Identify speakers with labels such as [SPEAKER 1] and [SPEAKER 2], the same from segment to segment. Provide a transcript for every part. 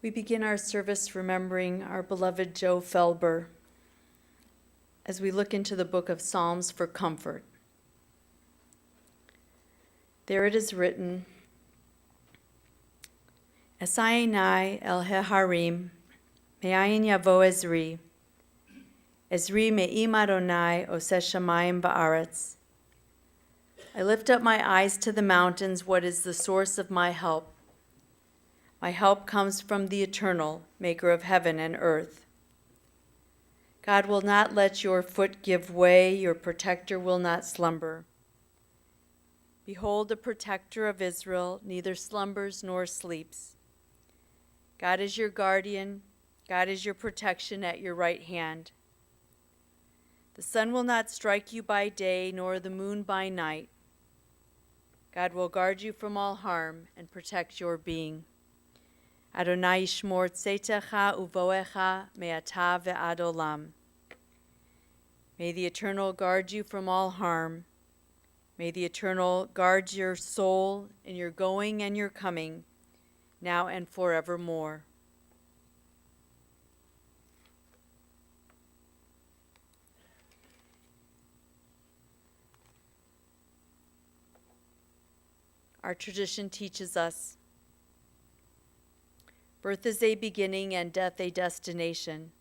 [SPEAKER 1] We begin our service remembering our beloved Joe Felber as we look into the book of Psalms for comfort. There it is written, Esayinai el heharim, me'ayin yavo Ezri, Ezri me'im Adonai oseh shamayim ba'aretz. I lift up my eyes to the mountains, what is the source of my help? My help comes from the eternal, maker of heaven and earth. God will not let your foot give way, your protector will not slumber. Behold, the protector of Israel neither slumbers nor sleeps. God is your guardian, God is your protection at your right hand. The sun will not strike you by day, nor the moon by night. God will guard you from all harm and protect your being. Adonai yishmor tzetecha uvoecha me'ata ve'ad olam. May the Eternal guard you from all harm. May the Eternal guard your soul in your going and your coming, now and forevermore. Our tradition teaches us, birth is a beginning and death a destination,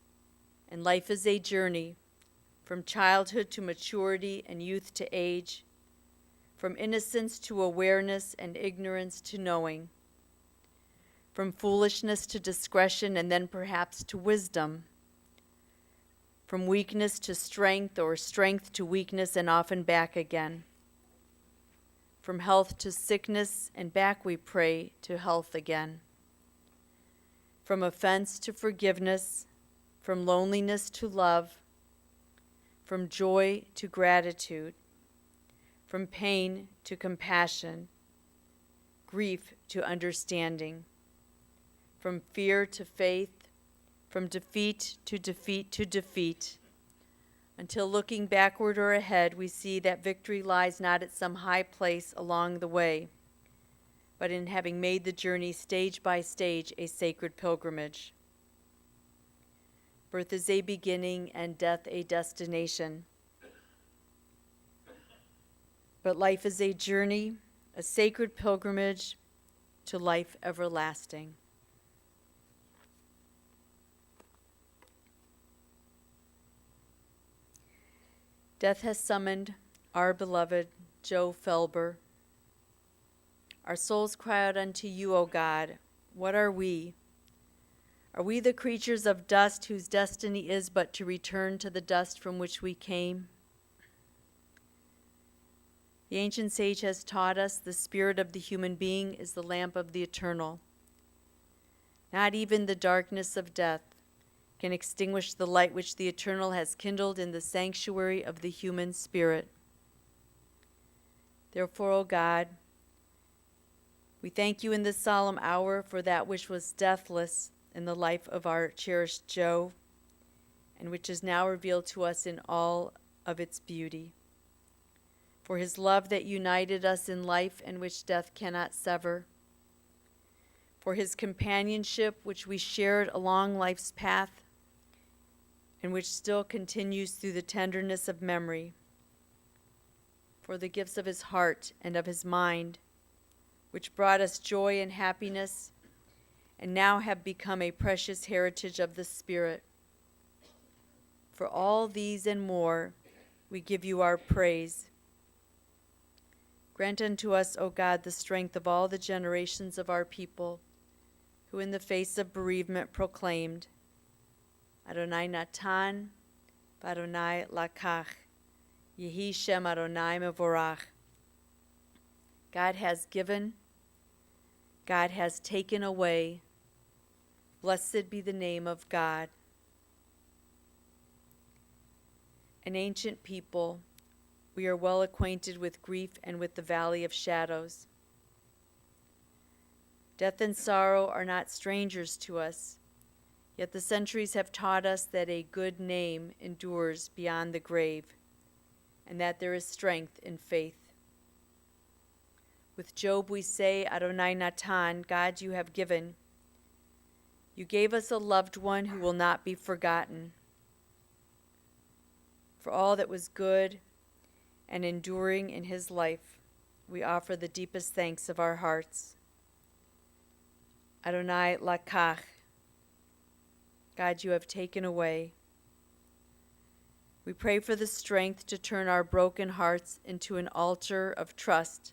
[SPEAKER 1] and life is a journey, from childhood to maturity and youth to age, from innocence to awareness and ignorance to knowing, from foolishness to discretion and then perhaps to wisdom, from weakness to strength or strength to weakness and often back again, from health to sickness and back we pray to health again, from offense to forgiveness, from loneliness to love, from joy to gratitude, from pain to compassion, grief to understanding, from fear to faith, from defeat to defeat to defeat, until looking backward or ahead, we see that victory lies not at some high place along the way, but in having made the journey stage by stage a sacred pilgrimage. Birth is a beginning and death a destination. But life is a journey, a sacred pilgrimage to life everlasting. Death has summoned our beloved Joe Felber. Our souls cry out unto you, O God. What are we? Are we the creatures of dust whose destiny is but to return to the dust from which we came? The ancient sage has taught us the spirit of the human being is the lamp of the eternal. Not even the darkness of death can extinguish the light which the eternal has kindled in the sanctuary of the human spirit. Therefore, O God, we thank you in this solemn hour for that which was deathless in the life of our cherished Joe, and which is now revealed to us in all of its beauty. For his love that united us in life and which death cannot sever. For his companionship which we shared along life's path, and which still continues through the tenderness of memory. For the gifts of his heart and of his mind, which brought us joy and happiness, and now have become a precious heritage of the Spirit. For all these and more, we give you our praise. Grant unto us, O God, the strength of all the generations of our people, who in the face of bereavement proclaimed, Adonai Natan, Adonai Lakach, Yehi Shem Adonai Mevorach. God has given, God has taken away. Blessed be the name of God. An ancient people, we are well acquainted with grief and with the valley of shadows. Death and sorrow are not strangers to us, yet the centuries have taught us that a good name endures beyond the grave, and that there is strength in faith. With Job we say, Adonai Natan, God you have given. You gave us a loved one who will not be forgotten. For all that was good and enduring in his life, we offer the deepest thanks of our hearts. Adonai lakach, God, you have taken away. We pray for the strength to turn our broken hearts into an altar of trust,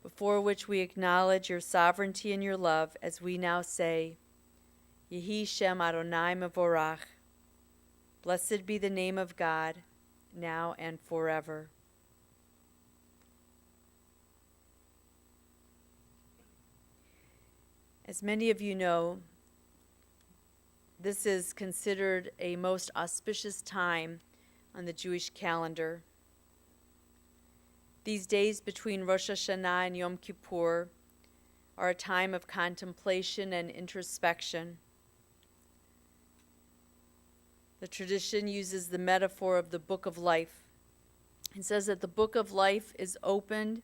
[SPEAKER 1] before which we acknowledge your sovereignty and your love, as we now say, Yehi Shem Adonai Mevorach. Blessed be the name of God, now and forever. As many of you know, this is considered a most auspicious time on the Jewish calendar. These days between Rosh Hashanah and Yom Kippur are a time of contemplation and introspection. The tradition uses the metaphor of the book of life. It says that the book of life is opened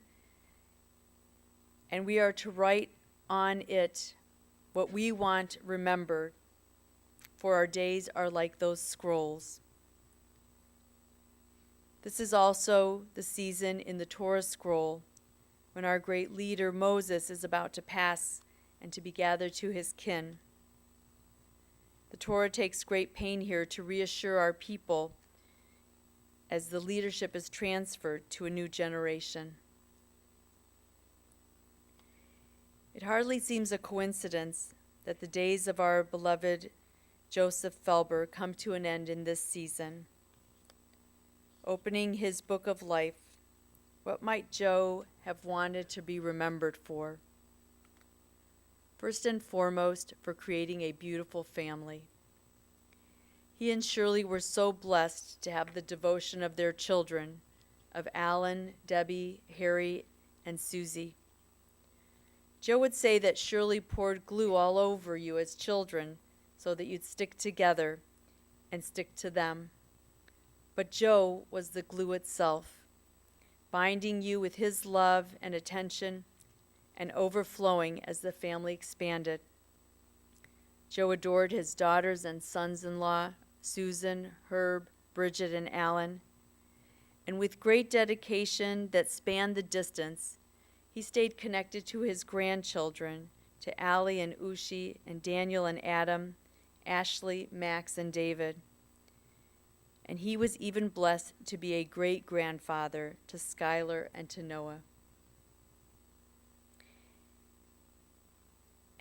[SPEAKER 1] and we are to write on it what we want remembered, for our days are like those scrolls. This is also the season in the Torah scroll when our great leader Moses is about to pass and to be gathered to his kin. The Torah takes great pain here to reassure our people as the leadership is transferred to a new generation. It hardly seems a coincidence that the days of our beloved Joseph Felber come to an end in this season. Opening his book of life, what might Joe have wanted to be remembered for? First and foremost, for creating a beautiful family. He and Shirley were so blessed to have the devotion of their children, of Alan, Debbie, Harry, and Susie. Joe would say that Shirley poured glue all over you as children so that you'd stick together and stick to them. But Joe was the glue itself, binding you with his love and attention and overflowing as the family expanded. Joe adored his daughters and sons-in-law, Susan, Herb, Bridget, and Alan. And with great dedication that spanned the distance, he stayed connected to his grandchildren, to Allie and Ushi, and Daniel and Adam, Ashley, Max, and David. And he was even blessed to be a great-grandfather to Skylar and to Noah.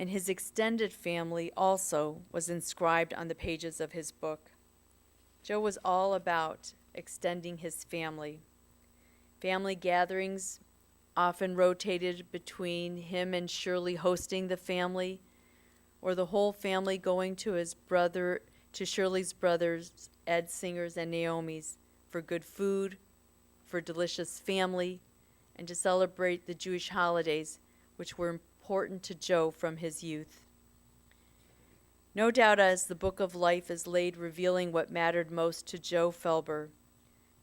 [SPEAKER 1] And his extended family also was inscribed on the pages of his book. Joe was all about extending his family. Family gatherings often rotated between him and Shirley hosting the family, or the whole family going to Shirley's brothers, Ed Singer's and Naomi's, for good food, for delicious family, and to celebrate the Jewish holidays, which were important to Joe from his youth. No doubt as the book of life is laid revealing what mattered most to Joe Felber,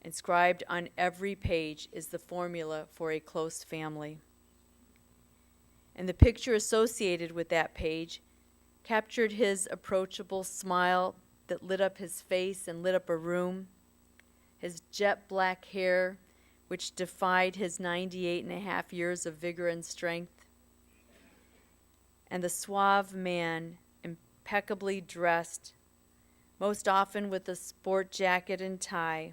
[SPEAKER 1] inscribed on every page is the formula for a close family. And the picture associated with that page captured his approachable smile that lit up his face and lit up a room, his jet black hair, which defied his 98.5 years of vigor and strength, and the suave man, impeccably dressed, most often with a sport jacket and tie,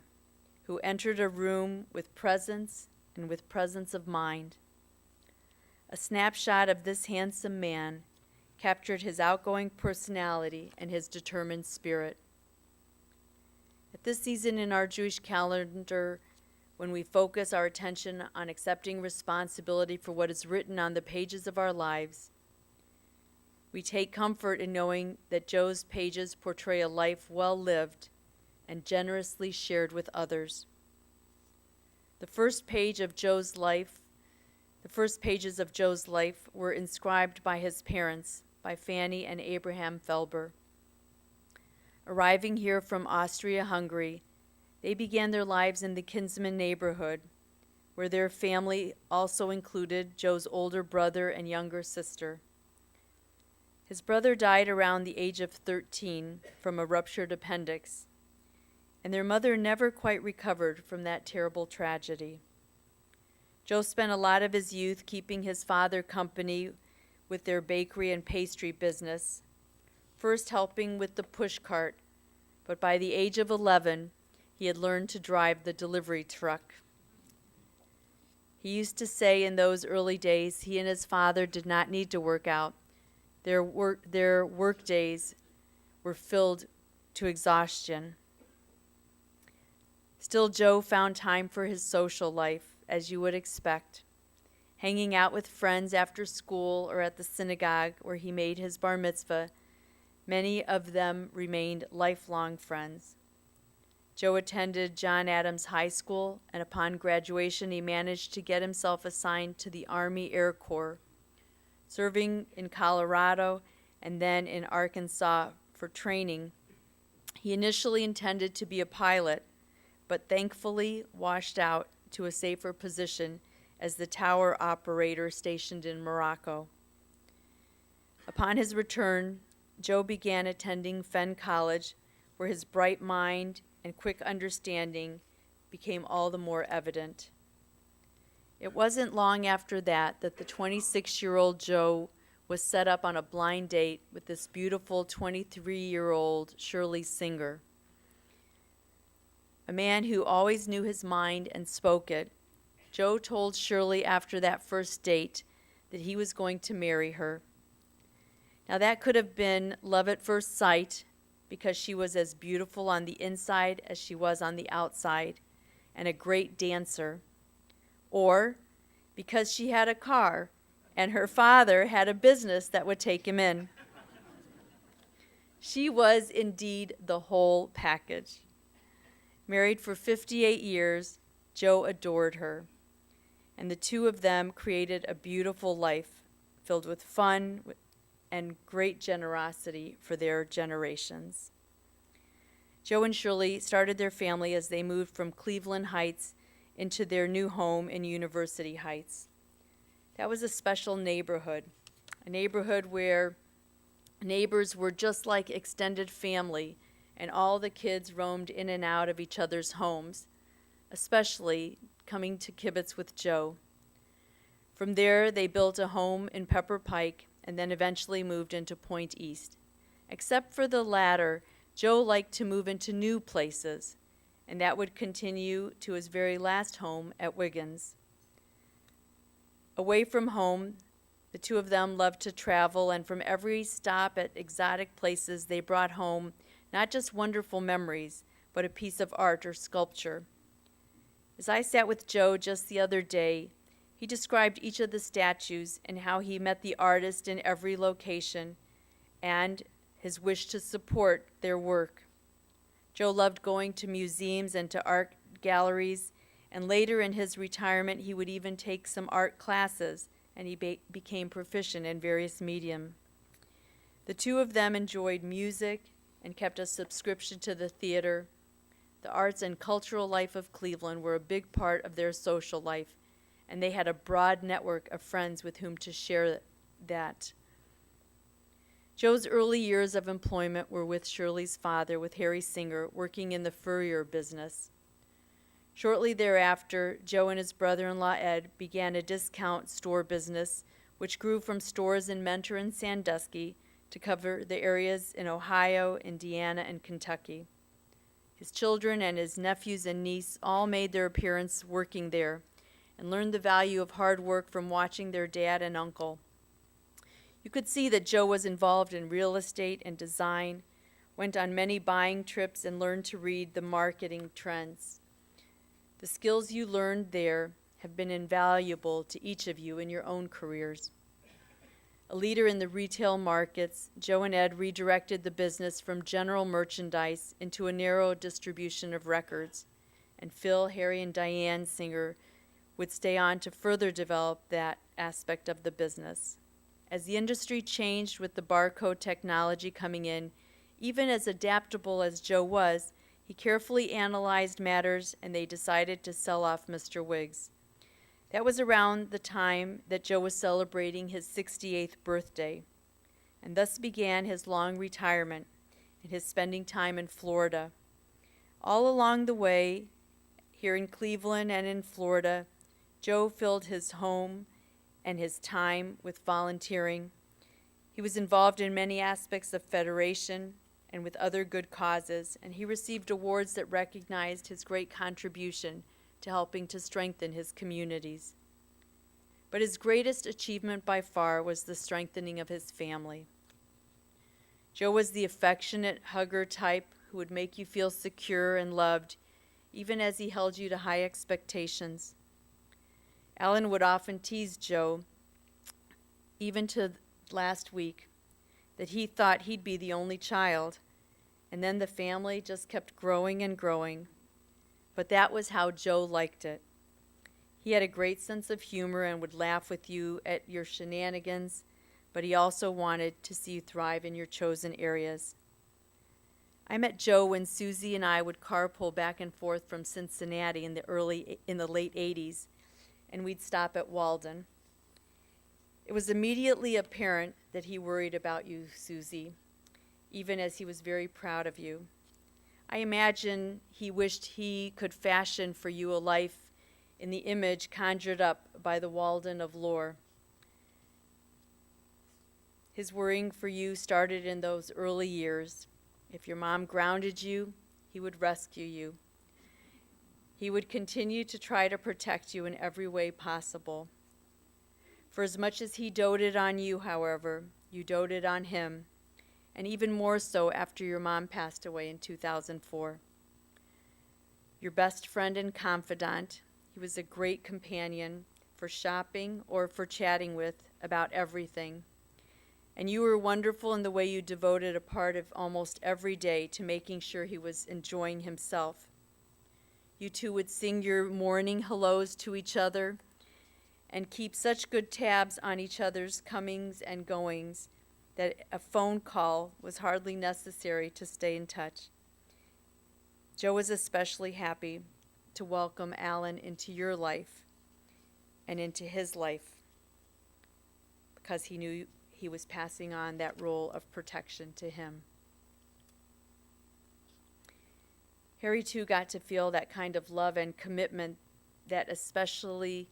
[SPEAKER 1] who entered a room with presence and with presence of mind. A snapshot of this handsome man captured his outgoing personality and his determined spirit. At this season in our Jewish calendar, when we focus our attention on accepting responsibility for what is written on the pages of our lives, we take comfort in knowing that Joe's pages portray a life well lived and generously shared with others. The first pages of Joe's life were inscribed by his parents, by Fanny and Abraham Felber. Arriving here from Austria-Hungary, they began their lives in the Kinsman neighborhood, where their family also included Joe's older brother and younger sister. His brother died around the age of 13 from a ruptured appendix, and their mother never quite recovered from that terrible tragedy. Joe spent a lot of his youth keeping his father company with their bakery and pastry business, first helping with the push cart, but by the age of 11, he had learned to drive the delivery truck. He used to say in those early days he and his father did not need to work out. Their work days were filled to exhaustion. Still, Joe found time for his social life, as you would expect, hanging out with friends after school or at the synagogue where he made his bar mitzvah. Many of them remained lifelong friends. Joe attended John Adams High School, and upon graduation he managed to get himself assigned to the Army Air Corps, serving in Colorado and then in Arkansas for training. He initially intended to be a pilot, but thankfully washed out to a safer position as the tower operator stationed in Morocco. Upon his return, Joe began attending Fenn College, where his bright mind and quick understanding became all the more evident. It wasn't long after that the 26-year-old Joe was set up on a blind date with this beautiful 23-year-old Shirley Singer, a man who always knew his mind and spoke it. Joe told Shirley after that first date that he was going to marry her. Now that could have been love at first sight, because she was as beautiful on the inside as she was on the outside, and a great dancer. Or because she had a car, and her father had a business that would take him in. She was indeed the whole package. Married for 58 years, Joe adored her, and the two of them created a beautiful life filled with fun and great generosity for their generations. Joe and Shirley started their family as they moved from Cleveland Heights into their new home in University Heights. That was a special neighborhood, a neighborhood where neighbors were just like extended family, and all the kids roamed in and out of each other's homes, especially coming to kibitz with Joe. From there, they built a home in Pepper Pike and then eventually moved into Point East. Except for the latter, Joe liked to move into new places, and that would continue to his very last home at Wiggins. Away from home, the two of them loved to travel, and from every stop at exotic places, they brought home not just wonderful memories, but a piece of art or sculpture. As I sat with Joe just the other day, he described each of the statues and how he met the artist in every location and his wish to support their work. Joe loved going to museums and to art galleries, and later in his retirement he would even take some art classes, and he became proficient in various mediums. The two of them enjoyed music and kept a subscription to the theater. The arts and cultural life of Cleveland were a big part of their social life, and they had a broad network of friends with whom to share that. Joe's early years of employment were with Shirley's father, with Harry Singer, working in the furrier business. Shortly thereafter, Joe and his brother-in-law Ed began a discount store business, which grew from stores in Mentor and Sandusky to cover the areas in Ohio, Indiana, and Kentucky. His children and his nephews and niece all made their appearance working there and learned the value of hard work from watching their dad and uncle. You could see that Joe was involved in real estate and design, went on many buying trips, and learned to read the marketing trends. The skills you learned there have been invaluable to each of you in your own careers. A leader in the retail markets, Joe and Ed redirected the business from general merchandise into a narrow distribution of records, and Phil, Harry, and Diane Singer would stay on to further develop that aspect of the business. As the industry changed with the barcode technology coming in, even as adaptable as Joe was, he carefully analyzed matters, and they decided to sell off Mr. Wiggs. That was around the time that Joe was celebrating his 68th birthday. and thus began his long retirement and his spending time in Florida. All along the way, here in Cleveland and in Florida, Joe filled his home and his time with volunteering. He was involved in many aspects of Federation and with other good causes, and he received awards that recognized his great contribution to helping to strengthen his communities. But his greatest achievement by far was the strengthening of his family. Joe was the affectionate hugger type who would make you feel secure and loved, even as he held you to high expectations. Alan would often tease Joe, even to last week, that he thought he'd be the only child, and then the family just kept growing and growing. But that was how Joe liked it. He had a great sense of humor and would laugh with you at your shenanigans, but he also wanted to see you thrive in your chosen areas. I met Joe when Susie and I would carpool back and forth from Cincinnati in the late 80s, and we'd stop at Walden. It was immediately apparent that he worried about you, Susie, even as he was very proud of you. I imagine he wished he could fashion for you a life in the image conjured up by the Walden of lore. His worrying for you started in those early years. If your mom grounded you, he would rescue you. He would continue to try to protect you in every way possible. For as much as he doted on you, however, you doted on him, and even more so after your mom passed away in 2004. Your best friend and confidant, he was a great companion for shopping or for chatting with about everything. And you were wonderful in the way you devoted a part of almost every day to making sure he was enjoying himself. You two would sing your morning hellos to each other and keep such good tabs on each other's comings and goings that a phone call was hardly necessary to stay in touch. Joe was especially happy to welcome Alan into your life and into his life because he knew he was passing on that role of protection to him. Harry, too, got to feel that kind of love and commitment that especially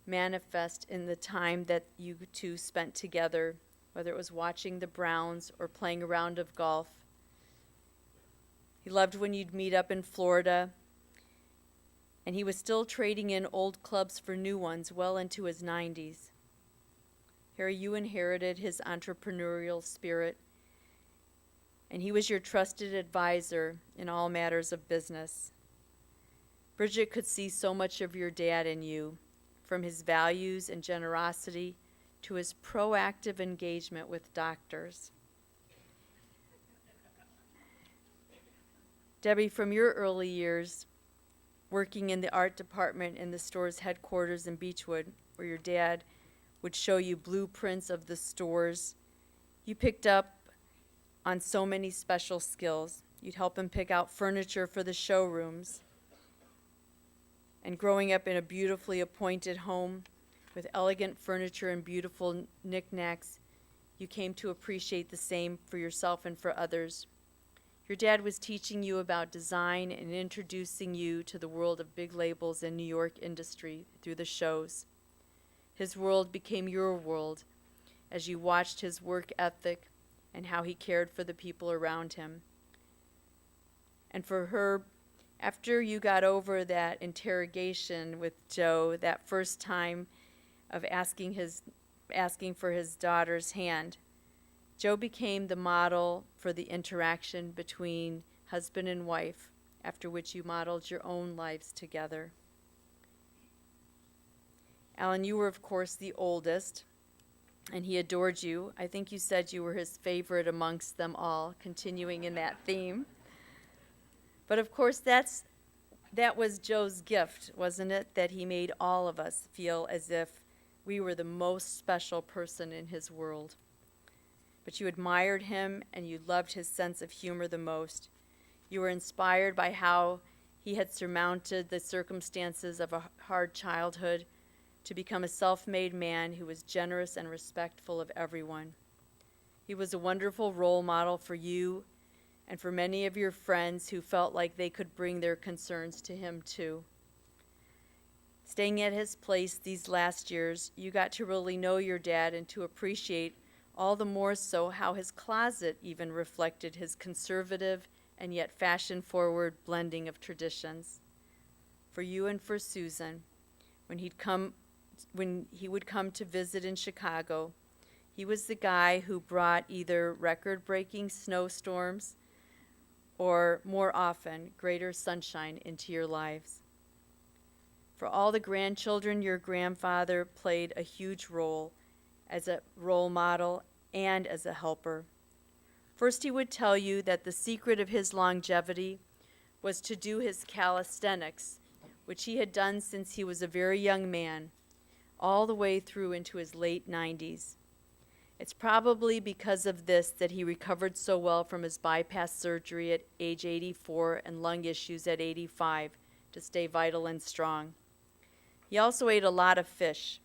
[SPEAKER 1] manifest in the time that you two spent together, whether it was watching the Browns or playing a round of golf. He loved when you'd meet up in Florida, and he was still trading in old clubs for new ones well into his 90s. Harry, you inherited his entrepreneurial spirit, and he was your trusted advisor in all matters of business. Bridget could see so much of your dad in you, from his values and generosity to his proactive engagement with doctors. Debbie, from your early years, working in the art department in the store's headquarters in Beechwood, where your dad would show you blueprints of the stores, you picked up on so many special skills. You'd help him pick out furniture for the showrooms. And growing up in a beautifully appointed home with elegant furniture and beautiful knickknacks, you came to appreciate the same for yourself and for others. Your dad was teaching you about design and introducing you to the world of big labels and New York industry through the shows. His world became your world as you watched his work ethic and how he cared for the people around him. And for her, after you got over that interrogation with Joe, that first time of asking for his daughter's hand, Joe became the model for the interaction between husband and wife, after which you modeled your own lives together. Alan, you were, of course, the oldest, and he adored you. I think you said you were his favorite amongst them all, continuing in that theme. But, of course, that was Joe's gift, wasn't it? That he made all of us feel as if we were the most special person in his world. But you admired him, and you loved his sense of humor the most. You were inspired by how he had surmounted the circumstances of a hard childhood to become a self-made man who was generous and respectful of everyone. He was a wonderful role model for you and for many of your friends who felt like they could bring their concerns to him too. Staying at his place these last years, you got to really know your dad and to appreciate all the more so how his closet even reflected his conservative and yet fashion-forward blending of traditions. For you and for Susan, when he would come to visit in Chicago, he was the guy who brought either record-breaking snowstorms or, more often, greater sunshine into your lives. For all the grandchildren, your grandfather played a huge role as a role model and as a helper. First, he would tell you that the secret of his longevity was to do his calisthenics, which he had done since he was a very young man, all the way through into his late 90s. It's probably because of this that he recovered so well from his bypass surgery at age 84 and lung issues at 85 to stay vital and strong. He also ate a lot of fish.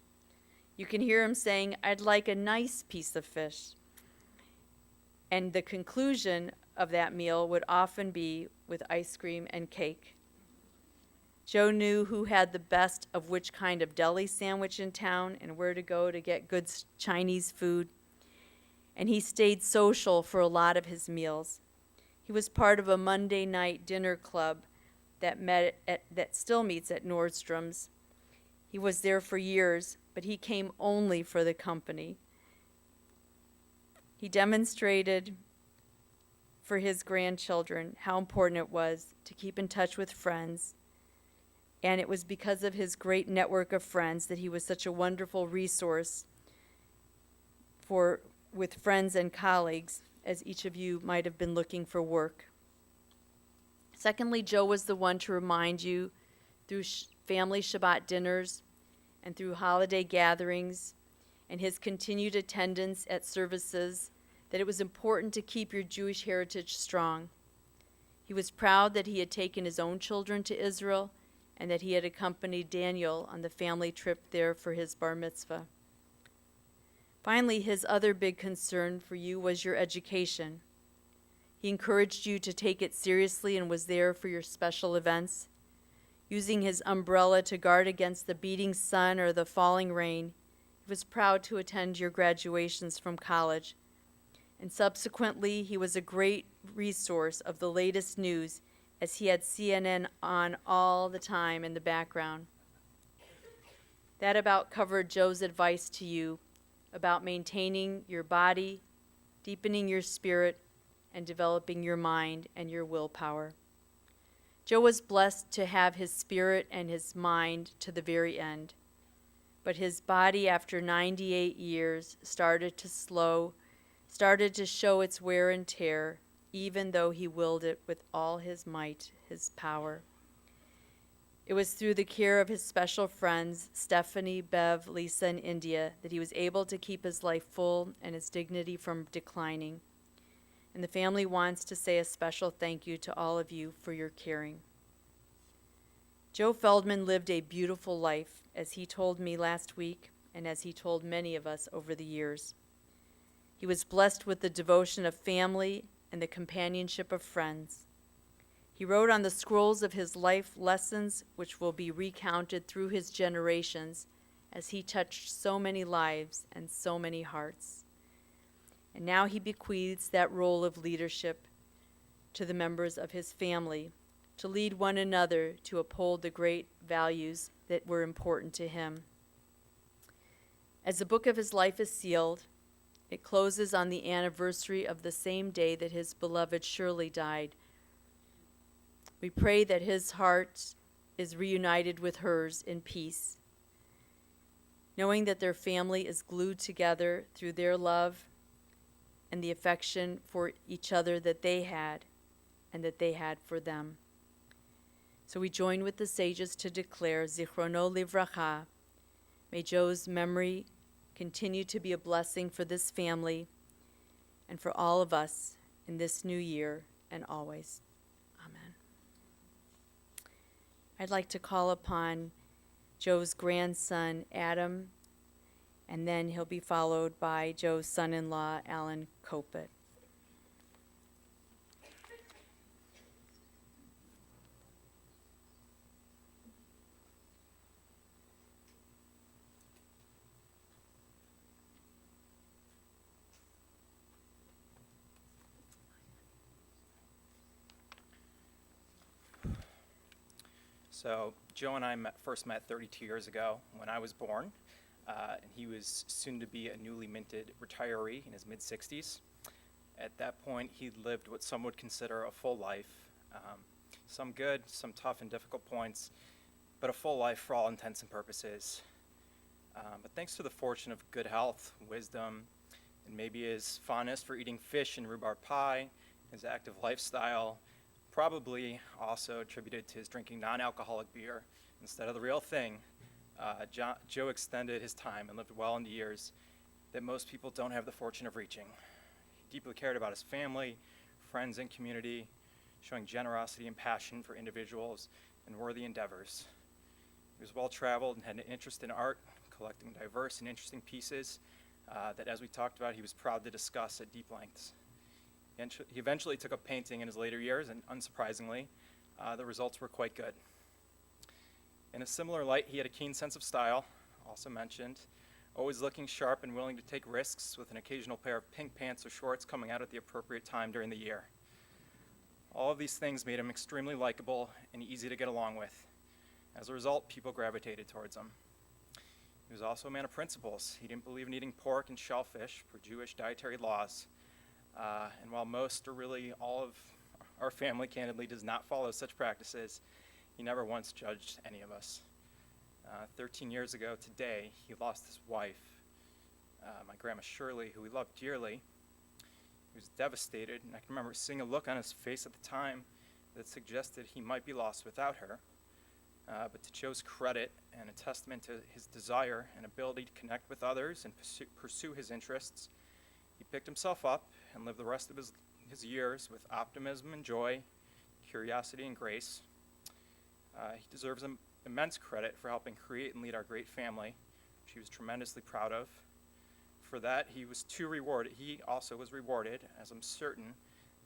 [SPEAKER 1] You can hear him saying, "I'd like a nice piece of fish." And the conclusion of that meal would often be with ice cream and cake. Joe knew who had the best of which kind of deli sandwich in town and where to go to get good Chinese food. And he stayed social for a lot of his meals. He was part of a Monday night dinner club that still meets at Nordstrom's. He was there for years, but he came only for the company. He demonstrated for his grandchildren how important it was to keep in touch with friends, and it was because of his great network of friends that he was such a wonderful resource with friends and colleagues, as each of you might have been looking for work. Secondly, Joe was the one to remind you through family Shabbat dinners and through holiday gatherings and his continued attendance at services that it was important to keep your Jewish heritage strong. He was proud that he had taken his own children to Israel and that he had accompanied Daniel on the family trip there for his bar mitzvah. Finally, his other big concern for you was your education. He encouraged you to take it seriously and was there for your special events. Using his umbrella to guard against the beating sun or the falling rain, he was proud to attend your graduations from college. And subsequently, he was a great resource of the latest news as he had CNN on all the time in the background. That about covered Joe's advice to you about maintaining your body, deepening your spirit, and developing your mind and your willpower. Joe was blessed to have his spirit and his mind to the very end, but his body after 98 years started to show its wear and tear, even though he willed it with all his might, his power. It was through the care of his special friends, Stephanie, Bev, Lisa, and India, that he was able to keep his life full and his dignity from declining. And the family wants to say a special thank you to all of you for your caring. Joe Feldman lived a beautiful life, as he told me last week, and as he told many of us over the years. He was blessed with the devotion of family and the companionship of friends. He wrote on the scrolls of his life lessons, which will be recounted through his generations, as he touched so many lives and so many hearts. And now he bequeaths that role of leadership to the members of his family, to lead one another to uphold the great values that were important to him. As the book of his life is sealed, it closes on the anniversary of the same day that his beloved Shirley died. We pray that his heart is reunited with hers in peace, knowing that their family is glued together through their love and the affection for each other that they had and that they had for them. So we join with the sages to declare, Zichrono Livracha, may Joe's memory continue to be a blessing for this family and for all of us in this new year and always. Amen. I'd like to call upon Joe's grandson, Adam, And then he'll be followed by Joe's son-in-law, Alan Copet.
[SPEAKER 2] So Joe and I first met 32 years ago when I was born, and he was soon to be a newly minted retiree in his mid-60s. At that point, he'd lived what some would consider a full life, some good, some tough and difficult points, but a full life for all intents and purposes. But thanks to the fortune of good health, wisdom, and maybe his fondness for eating fish and rhubarb pie, his active lifestyle, probably also attributed to his drinking non-alcoholic beer instead of the real thing, Joe extended his time and lived well into years that most people don't have the fortune of reaching. He deeply cared about his family, friends, and community, showing generosity and passion for individuals and worthy endeavors. He was well-traveled and had an interest in art, collecting diverse and interesting pieces that, as we talked about, he was proud to discuss at deep lengths. He eventually took up painting in his later years, and unsurprisingly, the results were quite good. In a similar light, he had a keen sense of style, also mentioned, always looking sharp and willing to take risks with an occasional pair of pink pants or shorts coming out at the appropriate time during the year. All of these things made him extremely likable and easy to get along with. As a result, people gravitated towards him. He was also a man of principles. He didn't believe in eating pork and shellfish for Jewish dietary laws. And while most, or really all of our family, candidly, does not follow such practices, he never once judged any of us. 13 years ago today, he lost his wife, my grandma Shirley, who we loved dearly. He was devastated, and I can remember seeing a look on his face at the time that suggested he might be lost without her. But to Joe's credit, and a testament to his desire and ability to connect with others and pursue his interests, he picked himself up and lived the rest of his years with optimism and joy, curiosity and grace. He deserves immense credit for helping create and lead our great family, which he was tremendously proud of. For that, he also was rewarded, as I'm certain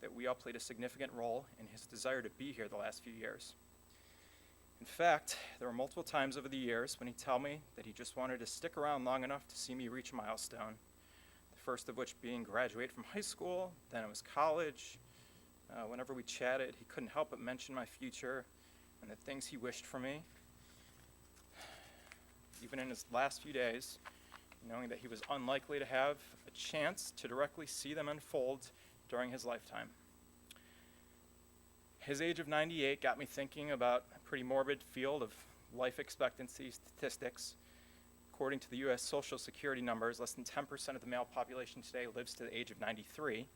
[SPEAKER 2] that we all played a significant role in his desire to be here the last few years. In fact, there were multiple times over the years when he'd tell me that he just wanted to stick around long enough to see me reach a milestone. First of which being graduate from high school, then it was college. Whenever we chatted, he couldn't help but mention my future and the things he wished for me. Even in his last few days, knowing that he was unlikely to have a chance to directly see them unfold during his lifetime. His age of 98 got me thinking about a pretty morbid field of life expectancy statistics. According to the U.S. Social Security numbers, less than 10% of the male population today lives to the age of 93,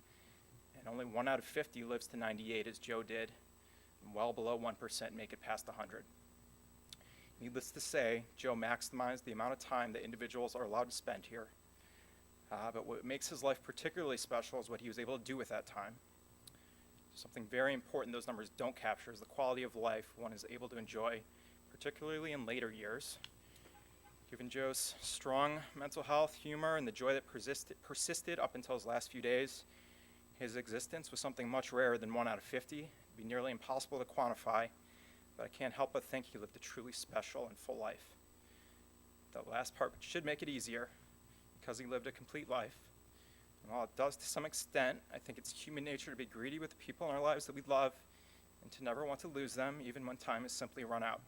[SPEAKER 2] and only 1 out of 50 lives to 98, as Joe did, and well below 1% make it past 100. Needless to say, Joe maximized the amount of time that individuals are allowed to spend here. But what makes his life particularly special is what he was able to do with that time. Something very important those numbers don't capture is the quality of life one is able to enjoy, particularly in later years. Given Joe's strong mental health, humor, and the joy that persisted up until his last few days, his existence was something much rarer than 1 out of 50. It'd be nearly impossible to quantify, but I can't help but think he lived a truly special and full life. The last part should make it easier, because he lived a complete life. And while it does to some extent, I think it's human nature to be greedy with the people in our lives that we love, and to never want to lose them, even when time has simply run out.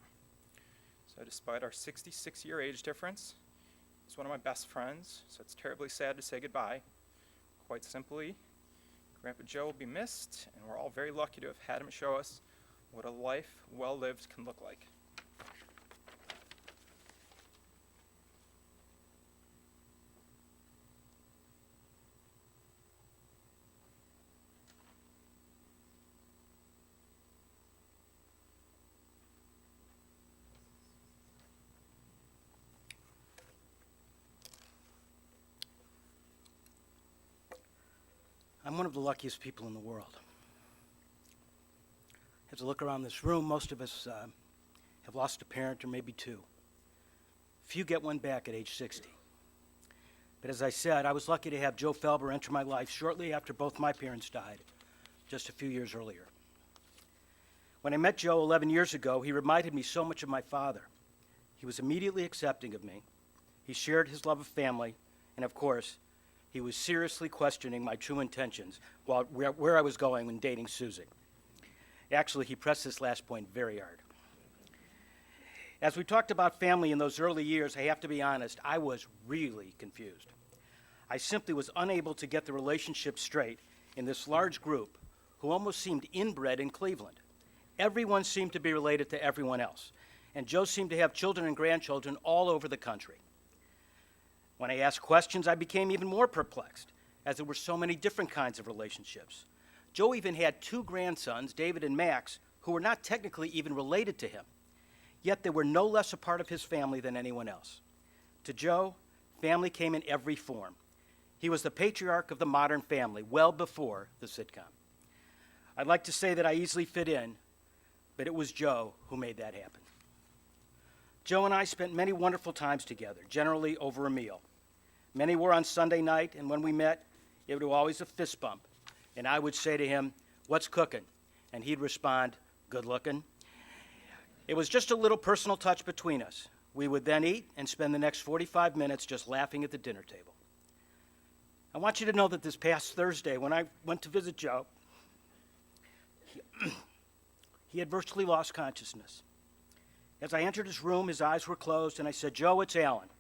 [SPEAKER 2] So despite our 66-year age difference, he's one of my best friends, so it's terribly sad to say goodbye. Quite simply, Grandpa Joe will be missed, and we're all very lucky to have had him show us what a life well-lived can look like.
[SPEAKER 3] I'm one of the luckiest people in the world. As I look around this room, most of us have lost a parent or maybe two. Few get one back at age 60. But as I said, I was lucky to have Joe Felber enter my life shortly after both my parents died, just a few years earlier. When I met Joe 11 years ago, he reminded me so much of my father. He was immediately accepting of me. He shared his love of family, and of course, he was seriously questioning my true intentions while where I was going when dating Susie. Actually, he pressed this last point very hard. As we talked about family in those early years, I have to be honest, I was really confused. I simply was unable to get the relationship straight in this large group who almost seemed inbred in Cleveland. Everyone seemed to be related to everyone else, and Joe seemed to have children and grandchildren all over the country. When I asked questions, I became even more perplexed, as there were so many different kinds of relationships. Joe even had 2 grandsons, David and Max, who were not technically even related to him. Yet they were no less a part of his family than anyone else. To Joe, family came in every form. He was the patriarch of the modern family, well before the sitcom. I'd like to say that I easily fit in, but it was Joe who made that happen. Joe and I spent many wonderful times together, generally over a meal. Many were on Sunday night, and when we met, it was always a fist bump. And I would say to him, "What's cooking?" And he'd respond, "Good looking." It was just a little personal touch between us. We would then eat and spend the next 45 minutes just laughing at the dinner table. I want you to know that this past Thursday, when I went to visit Joe, he had virtually lost consciousness. As I entered his room, his eyes were closed, and I said, "Joe, it's Alan."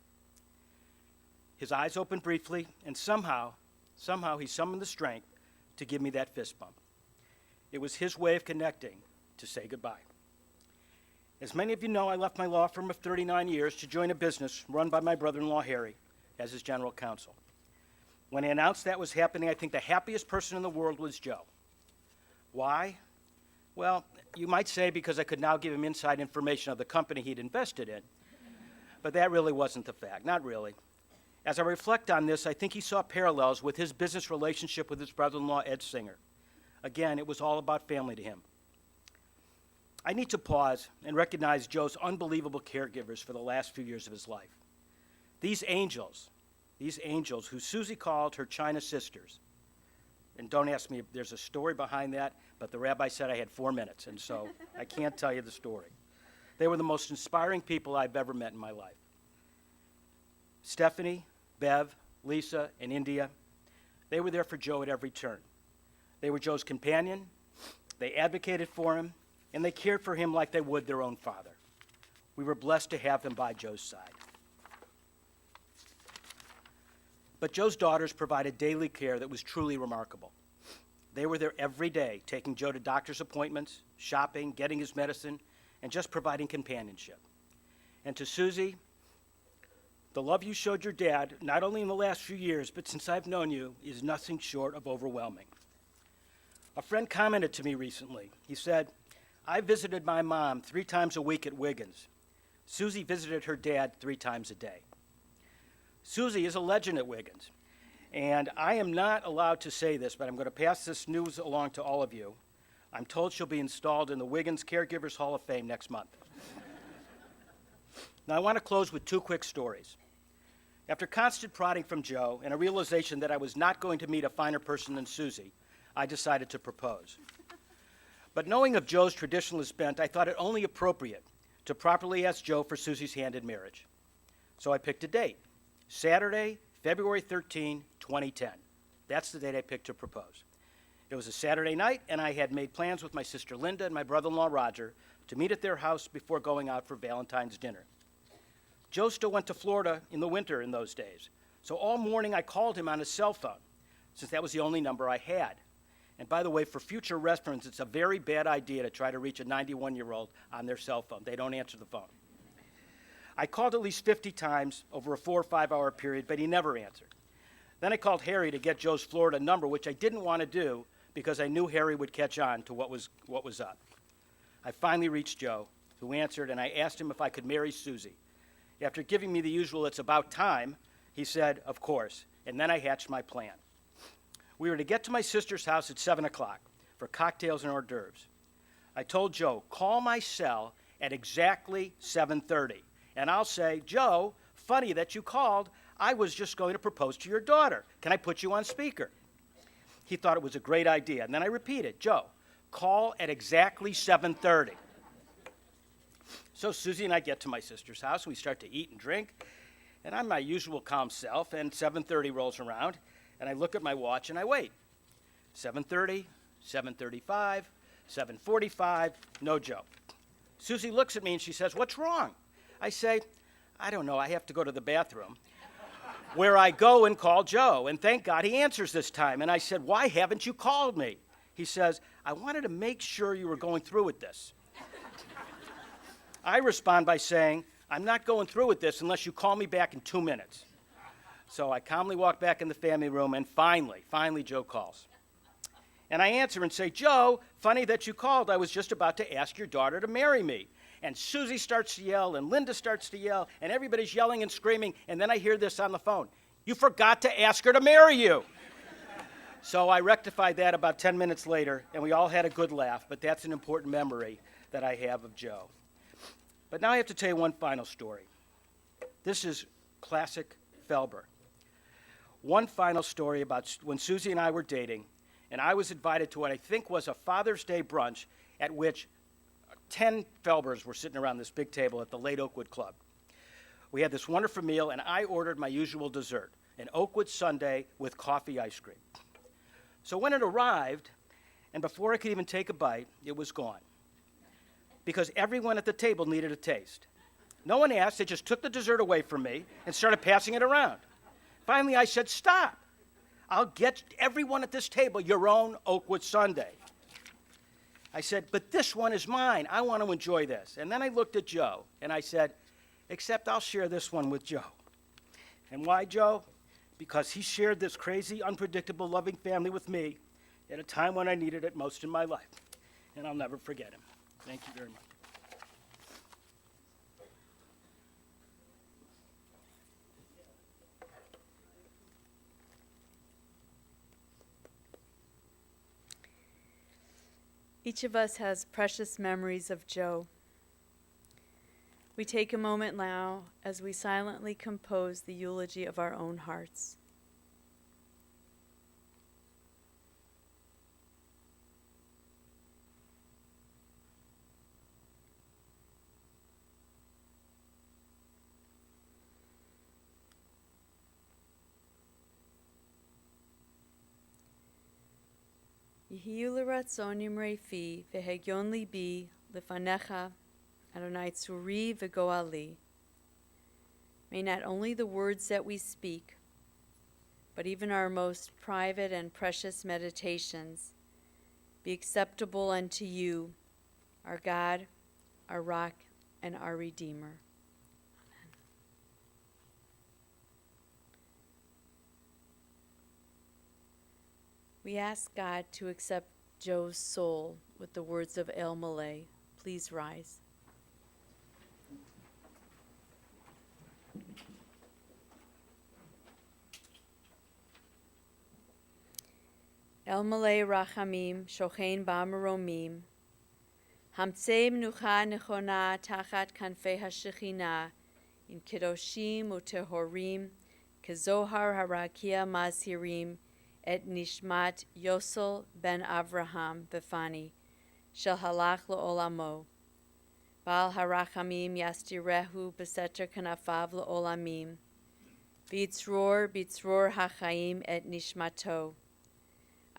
[SPEAKER 3] His eyes opened briefly, and somehow he summoned the strength to give me that fist bump. It was his way of connecting to say goodbye. As many of you know, I left my law firm of 39 years to join a business run by my brother-in-law, Harry, as his general counsel. When I announced that was happening, I think the happiest person in the world was Joe. Why? Well, you might say because I could now give him inside information of the company he'd invested in. But that really wasn't the fact, not really. As I reflect on this, I think he saw parallels with his business relationship with his brother-in-law, Ed Singer. Again, it was all about family to him. I need to pause and recognize Joe's unbelievable caregivers for the last few years of his life. These angels who Susie called her China sisters, and don't ask me if there's a story behind that, but the rabbi said I had 4 minutes, and so I can't tell you the story. They were the most inspiring people I've ever met in my life. Stephanie, Bev, Lisa, and India, they were there for Joe at every turn. They were Joe's companion, they advocated for him, and they cared for him like they would their own father. We were blessed to have them by Joe's side. But Joe's daughters provided daily care that was truly remarkable. They were there every day, taking Joe to doctor's appointments, shopping, getting his medicine, and just providing companionship. And to Susie, the love you showed your dad, not only in the last few years, but since I've known you, is nothing short of overwhelming. A friend commented to me recently. He said, "I visited my mom 3 times a week at Wiggins. Susie visited her dad 3 times a day." Susie is a legend at Wiggins, and I am not allowed to say this, but I'm going to pass this news along to all of you. I'm told she'll be installed in the Wiggins Caregivers Hall of Fame next month. Now, I want to close with 2 quick stories. After constant prodding from Joe and a realization that I was not going to meet a finer person than Susie, I decided to propose. But knowing of Joe's traditionalist bent, I thought it only appropriate to properly ask Joe for Susie's hand in marriage. So I picked a date, Saturday, February 13, 2010. That's the date I picked to propose. It was a Saturday night, and I had made plans with my sister Linda and my brother-in-law Roger to meet at their house before going out for Valentine's dinner. Joe still went to Florida in the winter in those days, so all morning I called him on his cell phone, since that was the only number I had. And by the way, for future reference, it's a very bad idea to try to reach a 91-year-old on their cell phone. They don't answer the phone. I called at least 50 times over a 4 or 5 hour period, but he never answered. Then I called Harry to get Joe's Florida number, which I didn't want to do because I knew Harry would catch on to what was up. I finally reached Joe, who answered, and I asked him if I could marry Susie. After giving me the usual "it's about time," he said, "Of course," and then I hatched my plan. We were to get to my sister's house at 7 o'clock for cocktails and hors d'oeuvres. I told Joe, "Call my cell at exactly 7:30, and I'll say, 'Joe, funny that you called. I was just going to propose to your daughter. Can I put you on speaker? He thought it was a great idea. And then I repeated, Joe, call at exactly 7:30. So Susie and I get to my sister's house, and we start to eat and drink. And I'm my usual calm self, and 7:30 rolls around, and I look at my watch and I wait. 7:30, 7:35, 7:45, no Joe. Susie looks at me and she says, what's wrong? I say, I don't know, I have to go to the bathroom. Where I go and call Joe, and thank God he answers this time. And I said, why haven't you called me? He says, I wanted to make sure you were going through with this. I respond by saying, I'm not going through with this unless you call me back in 2 minutes. So I calmly walk back in the family room, and finally Joe calls. And I answer and say, Joe, funny that you called. I was just about to ask your daughter to marry me. And Susie starts to yell, and Linda starts to yell, and everybody's yelling and screaming, and then I hear this on the phone. You forgot to ask her to marry you. So I rectified that about 10 minutes later, and we all had a good laugh, but that's an important memory that I have of Joe. But now I have to tell you one final story. This is classic Felber. One final story about when Susie and I were dating, and I was invited to what I think was a Father's Day brunch at which 10 Felbers were sitting around this big table at the late Oakwood Club. We had this wonderful meal, and I ordered my usual dessert, an Oakwood sundae with coffee ice cream. So when it arrived, and before I could even take a bite, it was gone. Because everyone at the table needed a taste. No one asked, they just took the dessert away from me and started passing it around. Finally, I said, stop. I'll get everyone at this table your own Oakwood sundae. I said, but this one is mine. I want to enjoy this. And then I looked at Joe, and I said, except I'll share this one with Joe. And why, Joe? Because he shared this crazy, unpredictable, loving family with me at a time when I needed it most in my life. And I'll never forget him. Thank you very much.
[SPEAKER 1] Each of us has precious memories of Joe. We take a moment now as we silently compose the eulogy of our own hearts. Yehiyu l'ratzon imrei fi v'hegyon libi lefanecha Adonai tzuri v'goali. May not only the words that we speak, but even our most private and precious meditations be acceptable unto you, our God, our Rock, and our Redeemer. Amen. We ask God to accept Joe's soul with the words of El Malay. Please rise. El Malay Rachamim, Shochein Ba'maromim, Hamtzei Menucha Nechona Tachat Kanfei HaShechina, In Kedoshim Utehorim, Kezohar Harakia Mazhirim, Et Nishmat Yosel Ben Avraham Befani, Shel Halach Le'olamo, Baal Harachamim Yastirehu Beseter Kanafav Le'olamim, Bitzror HaChaim Et Nishmato,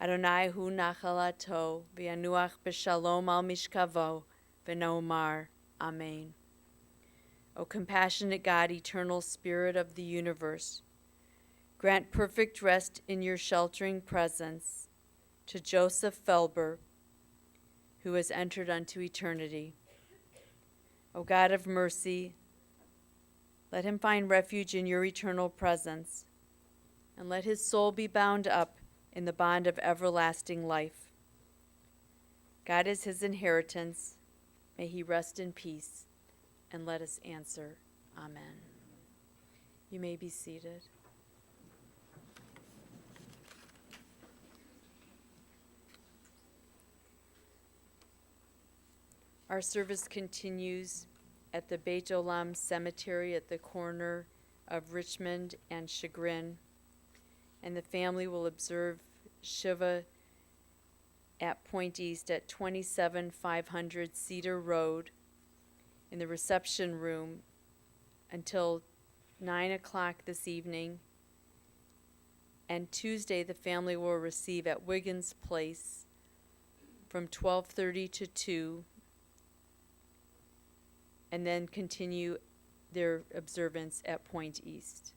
[SPEAKER 1] Adonai hu nachalato, v'yanuach b'shalom al mishkavo, v'nomar. Amen. O compassionate God, eternal Spirit of the universe, grant perfect rest in your sheltering presence to Joseph Felber, who has entered unto eternity. O God of mercy, let him find refuge in your eternal presence, and let his soul be bound up in the bond of everlasting life. God is his inheritance. May he rest in peace, and let us answer, Amen. You may be seated. Our service continues at the Beit Olam Cemetery at the corner of Richmond and Chagrin, and the family will observe Shiva at Point East at 27500 Cedar Road in the reception room until 9 o'clock this evening. And Tuesday, the family will receive at Wiggins Place from 12:30 to 2, and then continue their observance at Point East.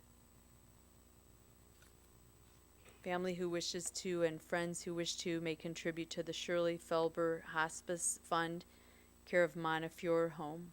[SPEAKER 1] Family who wishes to and friends who wish to may contribute to the Shirley Felber Hospice Fund, care of Montefiore Home.